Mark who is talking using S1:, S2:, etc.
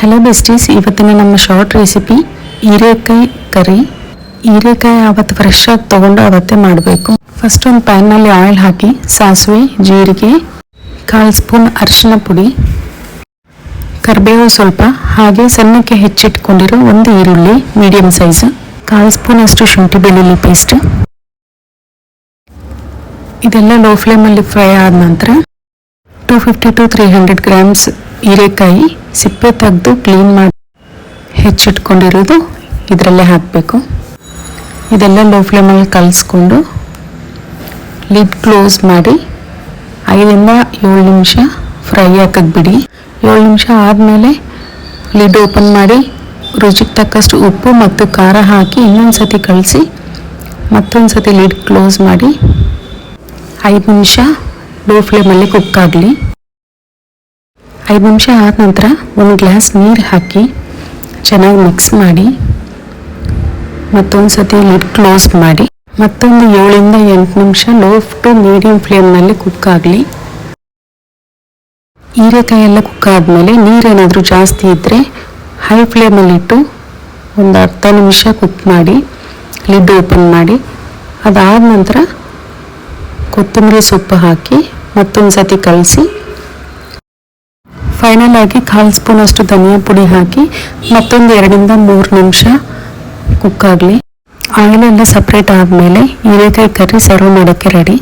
S1: Hello besties, ಇವತ್ತಿನ ನಮ್ಮ short recipe ಹೀರೆಕಾಯಿ ಕರಿ. ಹೀರೆಕಾಯಿ ಆವತ್ತು ಫ್ರೆಶ್ ಆಗಿ ತೊಗೊಂಡು ಅವತ್ತೇ ಮಾಡಬೇಕು. ಫಸ್ಟ್ ಒಂದು ಪ್ಯಾನ್ನಲ್ಲಿ ಆಯಿಲ್ ಹಾಕಿ ಸಾಸಿವೆ, ಜೀರಿಗೆ, 1/4 ಸ್ಪೂನ್ ಅರಿಶಿನ ಪುಡಿ, ಕರಿಬೇವು ಸ್ವಲ್ಪ, ಹಾಗೆ ಸಣ್ಣಕ್ಕೆ ಹೆಚ್ಚಿಟ್ಕೊಂಡಿರೋ ಒಂದು ಈರುಳ್ಳಿ ಮೀಡಿಯಂ ಸೈಜ್, 1/4 ಸ್ಪೂನ್ ಅಷ್ಟು ಶುಂಠಿ ಬೆಳ್ಳುಳ್ಳಿ ಪೇಸ್ಟ್. ಇದೆಲ್ಲ ಲೋ ಫ್ಲೇಮಲ್ಲಿ ಫ್ರೈ ಆದ ನಂತರ 250 to 300 ಗ್ರಾಮ್ಸ್ ಹೀರೆಕಾಯಿ ಸಿಪ್ಪೆ ತೆಗೆದು ಕ್ಲೀನ್ ಮಾಡಿ ಹೆಚ್ಚಿಟ್ಕೊಂಡಿರೋದು ಇದರಲ್ಲೇ ಹಾಕಬೇಕು. ಇದೆಲ್ಲ ಲೋ ಫ್ಲೇಮಲ್ಲಿ ಕಲಿಸ್ಕೊಂಡು ಲಿಡ್ ಕ್ಲೋಸ್ ಮಾಡಿ 5 ರಿಂದ 7 ನಿಮಿಷ ಫ್ರೈ ಹಾಕಕ್ಕೆ ಬಿಡಿ. 7 ನಿಮಿಷ ಆದಮೇಲೆ ಲಿಡ್ ಓಪನ್ ಮಾಡಿ ರುಚಿಗೆ ತಕ್ಕಷ್ಟು ಉಪ್ಪು ಮತ್ತು ಖಾರ ಹಾಕಿ ಇನ್ನೊಂದು ಸತಿ ಕಳಿಸಿ ಮತ್ತೊಂದು ಸತಿ ಲಿಡ್ ಕ್ಲೋಸ್ ಮಾಡಿ 5 ನಿಮಿಷ ಲೋ ಫ್ಲೇಮಲ್ಲಿ ಕುಕ್ ಆಗಲಿ. 5 ನಿಮಿಷ ಆದ ನಂತರ ಒಂದು ಗ್ಲಾಸ್ ನೀರು ಹಾಕಿ ಚೆನ್ನಾಗಿ ಮಿಕ್ಸ್ ಮಾಡಿ ಮತ್ತೊಂದು ಸತಿ ಲಿಡ್ ಕ್ಲೋಸ್ ಮಾಡಿ ಮತ್ತೊಂದು 7 ರಿಂದ 8 ನಿಮಿಷ ಲೋ ಟು ಮೀಡಿಯಂ ಫ್ಲೇಮ್ನಲ್ಲಿ ಕುಕ್ ಆಗಲಿ. ಹೀರೆಕಾಯಿ ಎಲ್ಲ ಕುಕ್ ಆದಮೇಲೆ ನೀರೇನಾದರೂ ಜಾಸ್ತಿ ಇದ್ದರೆ ಹೈ ಫ್ಲೇಮಲ್ಲಿಟ್ಟು ಒಂದು ಅರ್ಧ ನಿಮಿಷ ಕುಕ್ ಮಾಡಿ ಲಿಡ್ ಓಪನ್ ಮಾಡಿ ಅದಾದ ನಂತರ ಕೊತ್ತಂಬರಿ ಸೊಪ್ಪು ಹಾಕಿ ಮತ್ತೊಂದು ಸತಿ ಕಳಿಸಿ ಫೈನಲ್ ಆಗಿ 1/4 ಸ್ಪೂನ್ ಅಷ್ಟು ಧನಿಯಾ ಪುಡಿ ಹಾಕಿ ಮತ್ತೊಂದು 2 ರಿಂದ 3 ನಿಮಿಷ ಕುಕ್ ಆಗಲಿ. ಆಯಿಲ್ ಎಲ್ಲ ಸಪ್ರೇಟ್ ಆದಮೇಲೆ ಹೀರೆಕಾಯಿ ಕರಿ ಸರ್ವ್ ಮಾಡೋಕ್ಕೆ ರೆಡಿ.